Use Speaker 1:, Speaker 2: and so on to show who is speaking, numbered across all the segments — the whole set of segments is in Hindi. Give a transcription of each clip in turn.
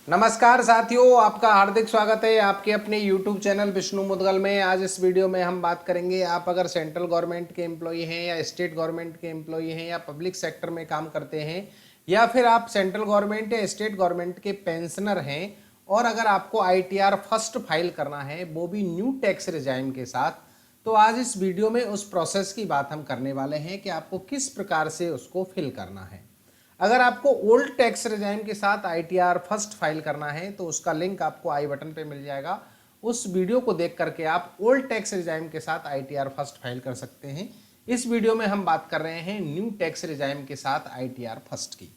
Speaker 1: नमस्कार साथियों, आपका हार्दिक स्वागत है आपके अपने YouTube चैनल विष्णु मुदगल में। आज इस वीडियो में हम बात करेंगे, आप अगर सेंट्रल गवर्नमेंट के एम्प्लॉई हैं या स्टेट गवर्नमेंट के एम्प्लॉई हैं या पब्लिक सेक्टर में काम करते हैं या फिर आप सेंट्रल गवर्नमेंट या स्टेट गवर्नमेंट के पेंशनर हैं और अगर आपको ITR फर्स्ट फाइल करना है वो भी न्यू टैक्स रिजाइम के साथ, तो आज इस वीडियो में उस प्रोसेस की बात हम करने वाले हैं कि आपको किस प्रकार से उसको फिल करना है। अगर आपको ओल्ड टैक्स रिजाइम के साथ ITR फर्स्ट फाइल करना है तो उसका लिंक आपको आई बटन पे मिल जाएगा। उस वीडियो को देख करके आप ओल्ड टैक्स रिजाइम के साथ ITR फर्स्ट फाइल कर सकते हैं। इस वीडियो में हम बात कर रहे हैं न्यू टैक्स रिजाइम के साथ ITR फर्स्ट की।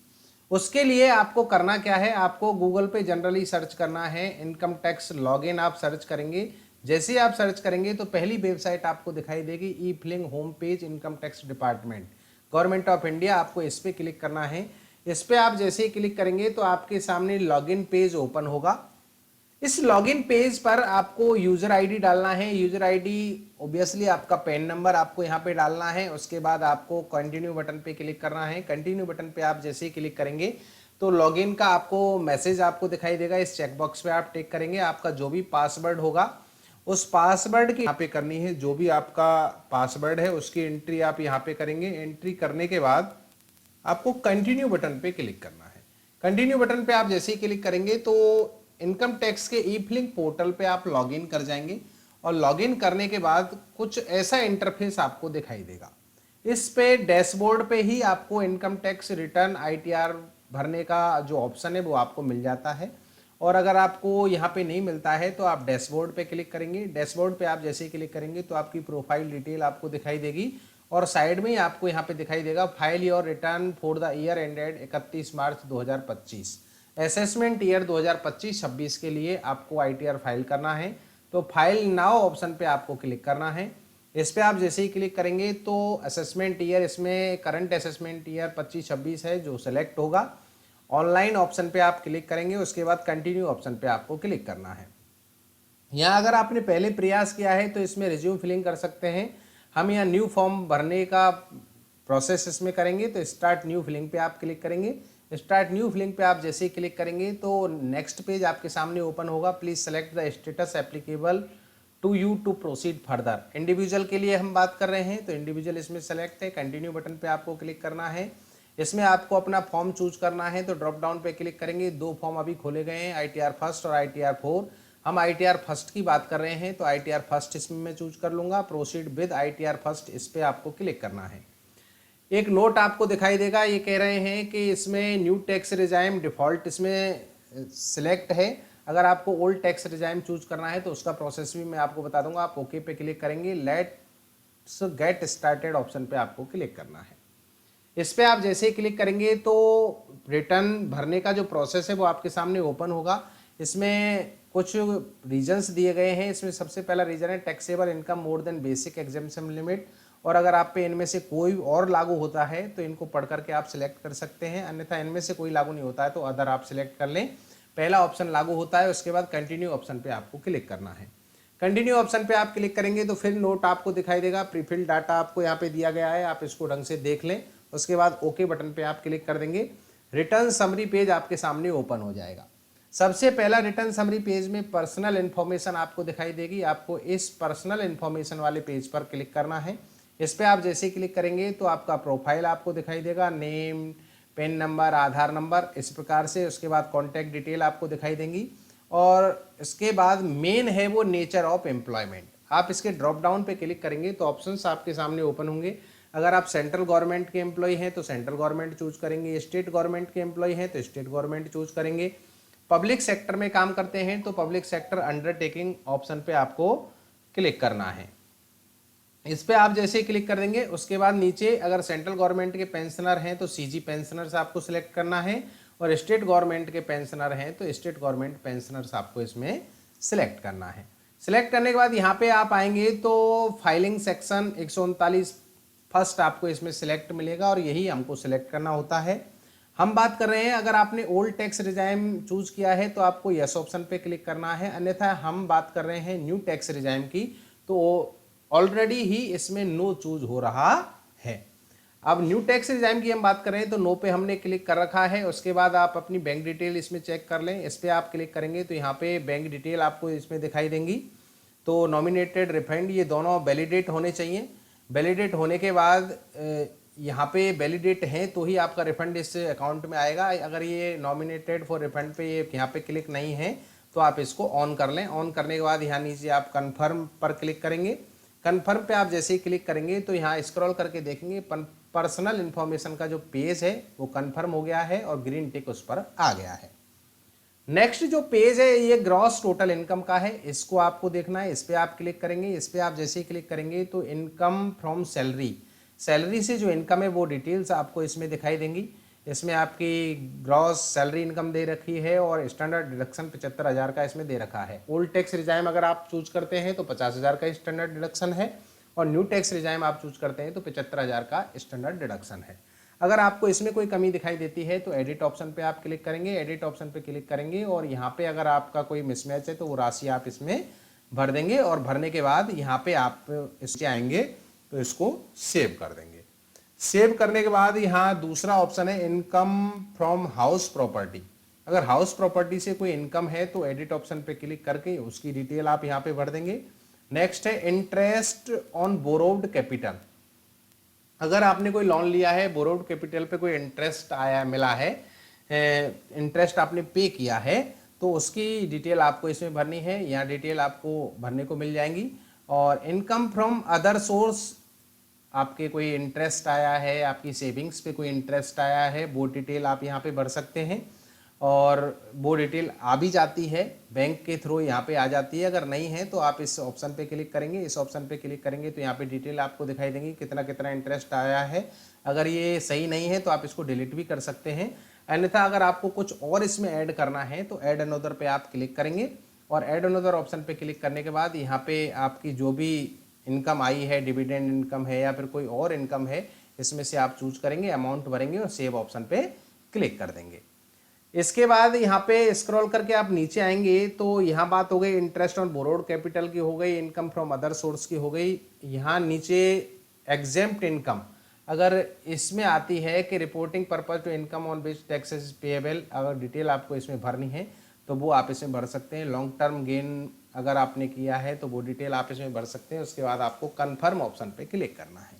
Speaker 1: उसके लिए आपको करना क्या है, आपको गूगल पे जनरली सर्च करना है इनकम टैक्स लॉगिन। आप सर्च करेंगे, जैसे ही आप सर्च करेंगे तो पहली वेबसाइट आपको दिखाई देगी ई filling home page income tax department government of India. आपको इस पर क्लिक करना है। इस पर आप जैसे ही क्लिक करेंगे तो आपके सामने लॉगिन पेज ओपन होगा। इस लॉगिन पेज पर आपको यूजर आईडी डालना है। यूजर आईडी ऑब्वियसली आपका पैन नंबर आपको यहाँ पे डालना है। उसके बाद आपको कंटिन्यू बटन पे क्लिक करना है। कंटिन्यू बटन पे आप जैसे ही क्लिक करेंगे तो लॉगिन का आपको मैसेज आपको दिखाई देगा। इस चेकबॉक्स पे आप टिक करेंगे। आपका जो भी पासवर्ड होगा उस पासवर्ड की यहाँ पे करनी है। जो भी आपका पासवर्ड है उसकी एंट्री आप यहाँ पे करेंगे। एंट्री करने के बाद आपको कंटिन्यू बटन पे क्लिक करना है। कंटिन्यू बटन पे आप जैसे ही क्लिक करेंगे तो इनकम टैक्स के ई फिलिंग पोर्टल पे आप लॉगिन कर जाएंगे और लॉगिन करने के बाद कुछ ऐसा इंटरफेस आपको दिखाई देगा। इस पे डैशबोर्ड पे ही आपको इनकम टैक्स रिटर्न ITR भरने का जो ऑप्शन है वो आपको मिल जाता है। और अगर आपको यहाँ पे नहीं मिलता है तो आप डैशबोर्ड पे क्लिक करेंगे। डैशबोर्ड पे आप जैसे ही क्लिक करेंगे तो आपकी प्रोफाइल डिटेल आपको दिखाई देगी और साइड में ही आपको यहाँ पे दिखाई देगा file your return for the year ended 31 March 2025। Assessment year 2025-26 के लिए आपको ITR फाइल करना है। तो फाइल नाउ ऑप्शन पे आपको क्लिक करना है। इस पे आप जैसे ही क्लिक करेंगे तो असेसमेंट ईयर, इसमें करंट असेसमेंट ईयर 25-26 है जो सेलेक्ट होगा। ऑनलाइन ऑप्शन पे आप क्लिक करेंगे। उसके बाद कंटिन्यू ऑप्शन पे आपको क्लिक करना है। यहाँ अगर आपने पहले प्रयास किया है तो इसमें रिज्यूम फिलिंग कर सकते हैं। हम यहाँ न्यू फॉर्म भरने का प्रोसेस इसमें करेंगे तो स्टार्ट न्यू फिलिंग पे आप क्लिक करेंगे। स्टार्ट न्यू फिलिंग पे आप जैसे ही क्लिक करेंगे तो नेक्स्ट पेज आपके सामने ओपन होगा। Please select the status applicable to you to proceed further. Individual के लिए हम बात कर रहे हैं तो इंडिविजुअल इसमें सेलेक्ट है। कंटिन्यू बटन पे आपको क्लिक करना है। इसमें आपको अपना फॉर्म चूज करना है तो ड्रॉप डाउन पे क्लिक करेंगे। दो फॉर्म अभी खोले गए हैं, ITR फर्स्ट और ITR 4। हम ITR फर्स्ट की बात कर रहे हैं तो ITR फर्स्ट इसमें मैं चूज कर लूंगा। प्रोसीड विद ITR फर्स्ट इस पे आपको क्लिक करना है। एक नोट आपको दिखाई देगा, ये कह रहे हैं कि इसमें न्यू टैक्स रिजाइम डिफॉल्ट इसमें सिलेक्ट है। अगर आपको ओल्ड टैक्स रिजाइम चूज करना है तो उसका प्रोसेस भी मैं आपको बता दूंगा। आप ओके पे क्लिक करेंगे। लेट्स गेट स्टार्टेड ऑप्शन पे आपको क्लिक करना है। इस पे आप जैसे ही क्लिक करेंगे तो रिटर्न भरने का जो प्रोसेस है वो आपके सामने ओपन होगा। इसमें कुछ रीजंस दिए गए हैं। इसमें सबसे पहला रीजन है taxable income more than basic exemption limit. और अगर आप पे इनमें से कोई और लागू होता है तो इनको पढ़ करके आप सिलेक्ट कर सकते हैं, अन्यथा इनमें से कोई लागू नहीं होता है तो अदर आप सिलेक्ट कर लें। पहला ऑप्शन लागू होता है। उसके बाद कंटिन्यू ऑप्शन पे आपको क्लिक करना है। कंटिन्यू ऑप्शन पे आप क्लिक करेंगे तो फिर नोट आपको दिखाई देगा। प्रीफिल डाटा आपको यहाँ पे दिया गया है, आप इसको ढंग से देख लें। उसके बाद ओके बटन पे आप क्लिक कर देंगे। रिटर्न समरी पेज आपके सामने ओपन हो जाएगा। सबसे पहला रिटर्न समरी पेज में पर्सनल इन्फॉर्मेशन आपको दिखाई देगी। आपको इस पर्सनल इन्फॉर्मेशन वाले पेज पर क्लिक करना है। इस पर आप जैसे ही क्लिक करेंगे तो आपका प्रोफाइल आपको दिखाई देगा, नेम, पेन नंबर, आधार नंबर, इस प्रकार से। उसके बाद कॉन्टैक्ट डिटेल आपको दिखाई देंगी और इसके बाद मेन है वो नेचर ऑफ एम्प्लॉयमेंट। आप इसके ड्रॉप डाउन पे क्लिक करेंगे तो ऑप्शंस आपके सामने ओपन होंगे। अगर आप सेंट्रल गवर्नमेंट के एम्प्लॉय हैं तो सेंट्रल गवर्नमेंट चूज करेंगे, स्टेट गवर्नमेंट के एम्प्लॉय हैं तो स्टेट गवर्नमेंट चूज करेंगे, पब्लिक सेक्टर में काम करते हैं तो पब्लिक सेक्टर अंडरटेकिंग ऑप्शन पे आपको क्लिक करना है। इस पे आप जैसे ही क्लिक कर देंगे उसके बाद नीचे अगर सेंट्रल गवर्नमेंट के पेंशनर हैं तो CG पेंशनर्स आपको सिलेक्ट करना है और स्टेट गवर्नमेंट के पेंशनर हैं तो स्टेट गवर्नमेंट पेंशनर्स आपको इसमें सिलेक्ट करना है। सिलेक्ट करने के बाद यहाँ पे आप आएंगे तो फाइलिंग सेक्शन 139 फर्स्ट आपको इसमें सिलेक्ट मिलेगा और यही हमको सिलेक्ट करना होता है। हम बात कर रहे हैं अगर आपने ओल्ड टैक्स रिजाइम चूज किया है तो आपको यस ऑप्शन पे क्लिक करना है, अन्यथा हम बात कर रहे हैं न्यू टैक्स रिजाइम की तो ऑलरेडी ही इसमें नो चूज हो रहा है। अब न्यू टैक्स रिजाइम की हम बात करें तो नो पे हमने क्लिक कर रखा है। उसके बाद आप अपनी बैंक डिटेल इसमें चेक कर लें। इस पर आप क्लिक करेंगे तो यहाँ पे बैंक डिटेल आपको इसमें दिखाई देंगी। तो नॉमिनेटेड, रिफंड, ये दोनों वैलिडेट होने चाहिए। वैलिडेट होने के बाद यहाँ पे वैलिडेट हैं तो ही आपका रिफंड इस अकाउंट में आएगा। अगर ये नॉमिनेटेड फॉर रिफंड पे ये यहाँ पे क्लिक नहीं है तो आप इसको ऑन कर लें। ऑन करने के बाद यहाँ नीचे आप कन्फर्म पर क्लिक करेंगे। कन्फर्म पे आप जैसे ही क्लिक करेंगे तो यहाँ स्क्रॉल करके देखेंगे पर्सनल इन्फॉर्मेशन का जो पेज है वो कन्फर्म हो गया है और ग्रीन टिक उस पर आ गया है। नेक्स्ट जो पेज है ये ग्रॉस टोटल इनकम का है, इसको आपको देखना है। इस पर आप क्लिक करेंगे। इस पर आप जैसे ही क्लिक करेंगे तो इनकम फ्रॉम सैलरी, सैलरी से जो इनकम है वो डिटेल्स आपको इसमें दिखाई देंगी। इसमें आपकी ग्रॉस सैलरी इनकम दे रखी है और स्टैंडर्ड डिडक्शन 75,000 का इसमें दे रखा है। ओल्ड टैक्स रिजाइम अगर आप चूज करते हैं तो 50,000 का स्टैंडर्ड डिडक्शन है और न्यू टैक्स रिजाइम आप चूज करते हैं तो 75,000 का स्टैंडर्ड डिडक्शन है। अगर आपको इसमें कोई कमी दिखाई देती है तो एडिट ऑप्शन पे आप क्लिक करेंगे। एडिट ऑप्शन पे क्लिक करेंगे और यहाँ पे अगर आपका कोई मिसमैच है तो वो राशि आप इसमें भर देंगे और भरने के बाद यहाँ पे आप इसके आएंगे तो इसको सेव कर देंगे। सेव करने के बाद यहाँ दूसरा ऑप्शन है इनकम फ्रॉम हाउस प्रॉपर्टी। अगर हाउस प्रॉपर्टी से कोई इनकम है तो एडिट ऑप्शन पे क्लिक करके उसकी डिटेल आप यहाँ पे भर देंगे। नेक्स्ट है इंटरेस्ट ऑन बोरोव्ड कैपिटल। अगर आपने कोई लोन लिया है, बोरोव्ड कैपिटल पे कोई इंटरेस्ट आया मिला है, इंटरेस्ट आपने पे किया है तो उसकी डिटेल आपको इसमें भरनी है। यहाँ डिटेल आपको भरने को मिल जाएंगी। और इनकम फ्रॉम अदर सोर्स, आपके कोई इंटरेस्ट आया है, आपकी सेविंग्स पे कोई इंटरेस्ट आया है, वो डिटेल आप यहाँ पे भर सकते हैं। और वो डिटेल आ भी जाती है बैंक के थ्रू, यहाँ पे आ जाती है। अगर नहीं है तो आप इस ऑप्शन पे क्लिक करेंगे। इस ऑप्शन पे क्लिक करेंगे तो यहाँ पे डिटेल आपको दिखाई देंगी कितना कितना इंटरेस्ट आया है। अगर ये सही नहीं है तो आप इसको डिलीट भी कर सकते हैं। अन्यथा अगर आपको कुछ और इसमें ऐड करना है तो ऐड अनदर पे आप क्लिक करेंगे और ऐड अनदर ऑप्शन पे क्लिक करने के बाद यहाँ पे आपकी जो भी इनकम आई है, डिविडेंड इनकम है या फिर कोई और इनकम है, इसमें से आप चूज करेंगे, अमाउंट भरेंगे और सेव ऑप्शन पे क्लिक कर देंगे। इसके बाद यहाँ पे स्क्रॉल करके आप नीचे आएंगे तो यहाँ बात हो गई इंटरेस्ट ऑन बोरोड कैपिटल की, हो गई इनकम फ्रॉम अदर सोर्स की, हो गई। यहाँ नीचे एग्जेम्प्ट इनकम, अगर इसमें आती है कि reporting purpose to income on which taxes payable, अगर डिटेल आपको इसमें भरनी है तो वो आप इसमें भर सकते हैं। लॉन्ग टर्म गेन अगर आपने किया है तो वो डिटेल आप इसमें भर सकते हैं। उसके बाद आपको कन्फर्म ऑप्शन पे क्लिक करना है।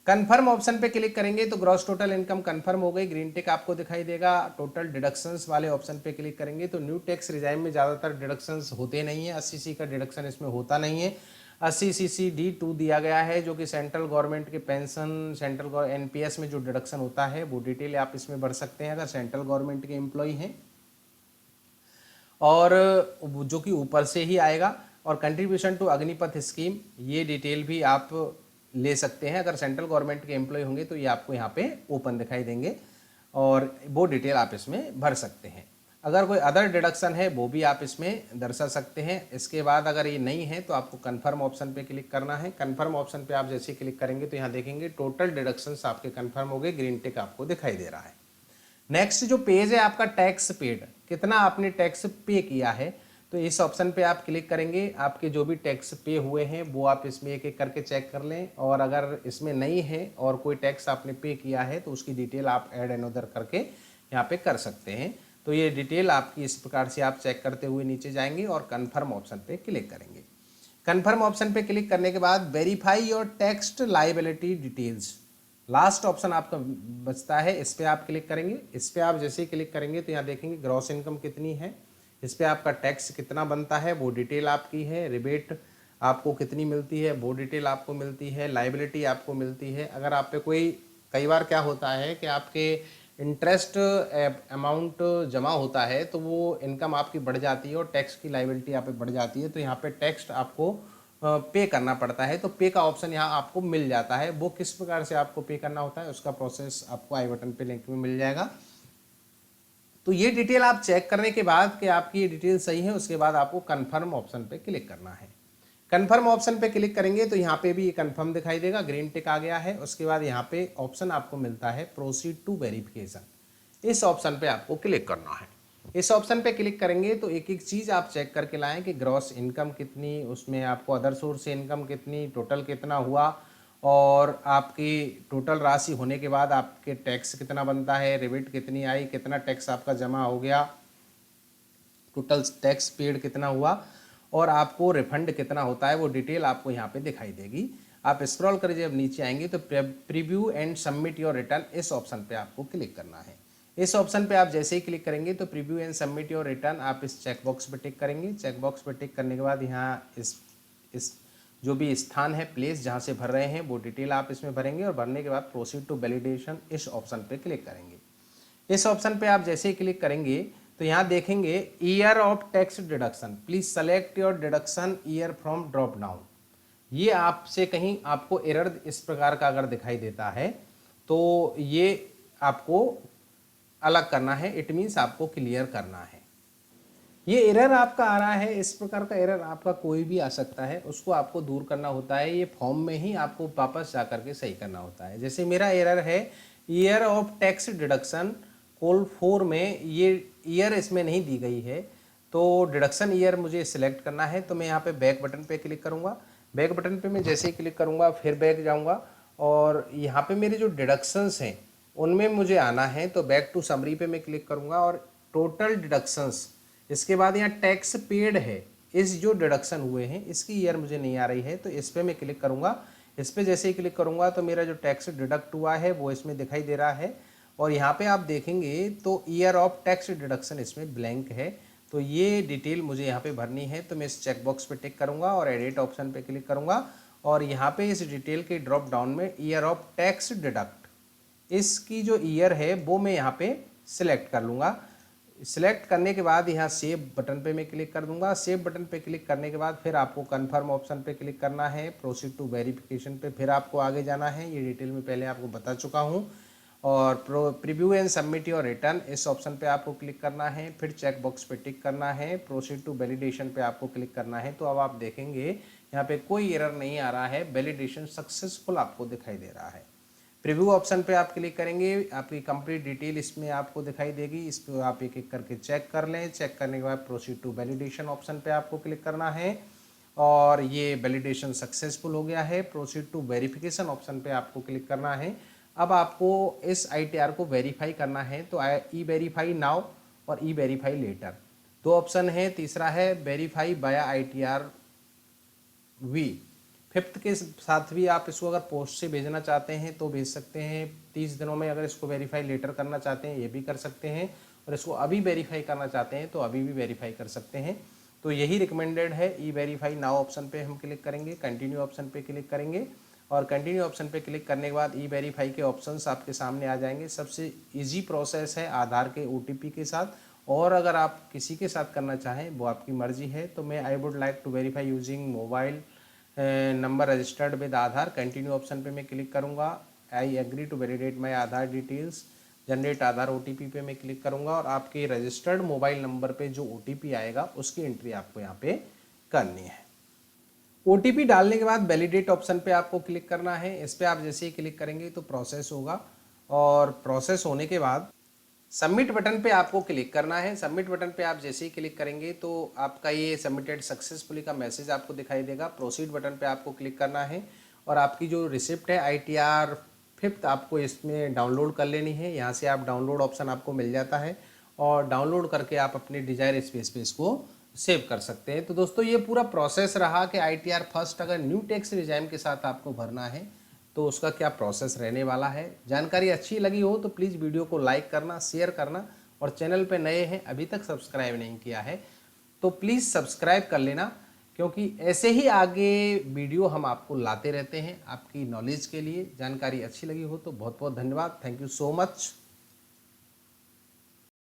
Speaker 1: कन्फर्म ऑप्शन पे क्लिक करेंगे तो ग्रॉस टोटल इनकम कन्फर्म हो गई, ग्रीन टिक आपको दिखाई देगा। टोटल डिडक्शंस वाले ऑप्शन पे क्लिक करेंगे तो न्यू टैक्स रिजाइम में ज़्यादातर डिडक्शंस होते नहीं है, 80C का डिडक्शन इसमें होता नहीं है। 80CC D2 दिया गया है जो कि सेंट्रल गवर्नमेंट के पेंशन, सेंट्रल NPS में जो डिडक्शन होता है वो डिटेल आप इसमें भर सकते हैं अगर सेंट्रल गवर्नमेंट के एम्प्लॉय हैं, और जो कि ऊपर से ही आएगा। और कंट्रीब्यूशन टू अग्निपथ स्कीम, ये डिटेल भी आप ले सकते हैं। अगर सेंट्रल गवर्नमेंट के एम्प्लॉय होंगे तो ये आपको यहाँ पे ओपन दिखाई देंगे और वो डिटेल आप इसमें भर सकते हैं। अगर कोई अदर डिडक्शन है वो भी आप इसमें दर्शा सकते हैं। इसके बाद अगर ये नहीं है तो आपको कन्फर्म ऑप्शन पे क्लिक करना है। कन्फर्म ऑप्शन पे आप जैसे क्लिक करेंगे तो यहाँ देखेंगे टोटल डिडक्शंस आपके कन्फर्म हो गए, ग्रीन टिक आपको दिखाई दे रहा है। नेक्स्ट जो पेज है आपका टैक्स पेड, कितना आपने टैक्स पे किया है, तो इस ऑप्शन पे आप क्लिक करेंगे। आपके जो भी टैक्स पे हुए हैं वो आप इसमें एक एक करके चेक कर लें, और अगर इसमें नहीं है और कोई टैक्स आपने पे किया है तो उसकी डिटेल आप ऐड एंड करके यहाँ पे कर सकते हैं। तो ये डिटेल आपकी इस प्रकार से आप चेक करते हुए नीचे जाएंगे और कन्फर्म ऑप्शन पे क्लिक करेंगे। कन्फर्म ऑप्शन पे क्लिक करने के बाद verify your tax liability details, last option आपका बचता है, इस पर आप क्लिक करेंगे। इस पर आप जैसे ही क्लिक करेंगे तो यहाँ देखेंगे ग्रॉस इनकम कितनी है, इस पर आपका टैक्स कितना बनता है वो डिटेल आपकी है, रिबेट आपको कितनी मिलती है वो डिटेल आपको मिलती है, लाइबिलिटी आपको मिलती है। अगर आप पे कोई, कई बार क्या होता है कि आपके इंटरेस्ट अमाउंट जमा होता है तो वो इनकम आपकी बढ़ जाती है और टैक्स की लाइबिलिटी आप पे बढ़ जाती है, तो यहाँ पे टैक्स आपको पे करना पड़ता है। तो पे का ऑप्शन यहाँ आपको मिल जाता है। वो किस प्रकार से आपको पे करना होता है उसका प्रोसेस आपको आई बटन पे लिंक में मिल जाएगा। तो ये डिटेल आप चेक करने के बाद कि आपकी ये डिटेल सही है, उसके बाद आपको कन्फर्म ऑप्शन पे क्लिक करना है। कन्फर्म ऑप्शन पे क्लिक करेंगे तो यहाँ पे भी ये कन्फर्म दिखाई देगा, ग्रीन टिक आ गया है। उसके बाद यहाँ पे ऑप्शन आपको मिलता है प्रोसीड टू वेरिफिकेशन, इस ऑप्शन पे आपको क्लिक करना है। इस ऑप्शन पे क्लिक करेंगे तो एक एक चीज़ आप चेक करके लाएं कि ग्रॉस इनकम कितनी, उसमें आपको अदर सोर्स से इनकम कितनी, टोटल कितना हुआ, और आपकी टोटल राशि होने के बाद आपके टैक्स कितना बनता है, रिबिट कितनी आई, कितना टैक्स आपका जमा हो गया, टोटल टैक्स पेड कितना हुआ और आपको रिफंड कितना होता है, वो डिटेल आपको यहाँ पे दिखाई देगी। आप स्क्रॉल कर जब नीचे आएंगे तो preview and submit your return, इस ऑप्शन पे आपको क्लिक करना है। इस ऑप्शन पे आप जैसे ही क्लिक करेंगे तो preview and submit your return, आप इस चेक बॉक्स पे टिक करेंगे। चेक बॉक्स पे टिक करने के बाद यहाँ इस जो भी स्थान है, प्लेस जहाँ से भर रहे हैं, वो डिटेल आप इसमें भरेंगे और भरने के बाद प्रोसीड टू वैलिडेशन, इस ऑप्शन पे क्लिक करेंगे। इस ऑप्शन पे आप जैसे ही क्लिक करेंगे तो यहाँ देखेंगे year of tax deduction, please select your deduction year from drop down. ये आपसे कहीं आपको एरर इस प्रकार का अगर दिखाई देता है तो ये आपको अलग करना है, इट मीन्स आपको क्लियर करना है। ये एरर आपका आ रहा है, इस प्रकार का एरर आपका कोई भी आ सकता है, उसको आपको दूर करना होता है। ये फॉर्म में ही आपको वापस जा करके सही करना होता है। जैसे मेरा एरर है ईयर ऑफ टैक्स डिडक्शन कोल 4 में, ये ईयर इसमें नहीं दी गई है, तो डिडक्शन ईयर मुझे सिलेक्ट करना है। तो मैं यहाँ पे बैक बटन पे क्लिक करूँगा। बैक बटन पे मैं जैसे ही क्लिक करूँगा फिर बैक जाऊँगा और यहाँ पे मेरे जो डिडक्शंस हैं उनमें मुझे आना है, तो बैक टू समरी पे मैं क्लिक करूँगा और टोटल डिडक्शंस, इसके बाद यहाँ टैक्स पेड है, इस जो डिडक्शन हुए हैं इसकी ईयर मुझे नहीं आ रही है, तो इस पर मैं क्लिक करूँगा। इस पर जैसे ही क्लिक करूँगा तो मेरा जो टैक्स डिडक्ट हुआ है वो इसमें दिखाई दे रहा है और यहाँ पे आप देखेंगे तो ईयर ऑफ टैक्स डिडक्शन इसमें ब्लैंक है, तो ये डिटेल मुझे यहाँ पे भरनी है। तो मैं इस चेक बॉक्स पे टिक करूँगा और एडिट ऑप्शन पे क्लिक करूँगा और यहाँ पे इस डिटेल के ड्रॉप डाउन में ईयर ऑफ टैक्स डिडक्ट, इसकी जो ईयर है वो मैं यहाँ पे सिलेक्ट कर लूँगा। सिलेक्ट करने के बाद यहाँ सेव बटन पे मैं क्लिक कर दूंगा। सेव बटन पे क्लिक करने के बाद फिर आपको कन्फर्म ऑप्शन पे क्लिक करना है, प्रोसीड टू वेरिफिकेशन पे फिर आपको आगे जाना है। ये डिटेल में पहले आपको बता चुका हूँ। और preview and submit your return, इस ऑप्शन पे आपको क्लिक करना है, फिर चेक बॉक्स पे टिक करना है, प्रोसीड टू वैलिडेशन पे आपको क्लिक करना है। तो अब आप देखेंगे यहाँ पे कोई एरर नहीं आ रहा है, वैलिडेशन सक्सेसफुल आपको दिखाई दे रहा है। प्रीव्यू ऑप्शन पे आप क्लिक करेंगे, आपकी कंप्लीट डिटेल इसमें आपको दिखाई देगी, इस पर आप एक एक करके चेक कर लें। चेक करने के बाद प्रोसीड टू वैलिडेशन ऑप्शन पे आपको क्लिक करना है और ये वैलिडेशन सक्सेसफुल हो गया है। प्रोसीड टू वेरिफिकेशन ऑप्शन पे आपको क्लिक करना है। अब आपको इस ITR को वेरीफाई करना है, तो ई वेरीफाई नाउ और ई वेरीफाई लेटर, दो ऑप्शन है। तीसरा है वेरीफाई बाया ITR वी, फिफ्थ के साथ भी आप इसको अगर पोस्ट से भेजना चाहते हैं तो भेज सकते हैं 30 दिनों में। अगर इसको वेरीफाई लेटर करना चाहते हैं ये भी कर सकते हैं, और इसको अभी वेरीफाई करना चाहते हैं तो अभी भी वेरीफाई कर सकते हैं। तो यही रिकमेंडेड है। ई वेरीफाई नाउ ऑप्शन पे हम क्लिक करेंगे, कंटिन्यू ऑप्शन पे क्लिक करेंगे और कंटिन्यू ऑप्शन पे क्लिक करने के बाद ई वेरीफाई के ऑप्शंस आपके सामने आ जाएंगे। सबसे ईजी प्रोसेस है आधार के OTP के साथ, और अगर आप किसी के साथ करना चाहें वो आपकी मर्जी है। तो मैं I would like to verify using mobile number registered with Aadhaar, continue option पे मैं क्लिक करूंगा। I agree to validate my Aadhaar details, generate Aadhaar OTP पे मैं क्लिक करूंगा और आपके रजिस्टर्ड मोबाइल नंबर पे जो OTP आएगा उसकी एंट्री आपको यहाँ पे करनी है। OTP डालने के बाद वैलिडेट ऑप्शन पे आपको क्लिक करना है। इस पर आप जैसे ही क्लिक करेंगे तो प्रोसेस होगा और प्रोसेस होने के बाद सबमिट बटन पे आपको क्लिक करना है। सबमिट बटन पे आप जैसे ही क्लिक करेंगे तो आपका ये सबमिटेड सक्सेसफुली का मैसेज आपको दिखाई देगा। प्रोसीड बटन पे आपको क्लिक करना है और आपकी जो रिसिप्ट है ITR 5th आपको इसमें डाउनलोड कर लेनी है। यहाँ से आप डाउनलोड ऑप्शन आपको मिल जाता है और डाउनलोड करके आप अपने डिजायर स्पेस पे इसको सेव कर सकते हैं। तो दोस्तों ये पूरा प्रोसेस रहा कि ITR फर्स्ट अगर न्यू टैक्स रिजाइम के साथ आपको भरना है तो उसका क्या प्रोसेस रहने वाला है। जानकारी अच्छी लगी हो तो प्लीज़ वीडियो को लाइक करना, शेयर करना, और चैनल पे नए हैं अभी तक सब्सक्राइब नहीं किया है तो प्लीज़ सब्सक्राइब कर लेना, क्योंकि ऐसे ही आगे वीडियो हम आपको लाते रहते हैं आपकी नॉलेज के लिए। जानकारी अच्छी लगी हो तो बहुत बहुत धन्यवाद। Thank you so much.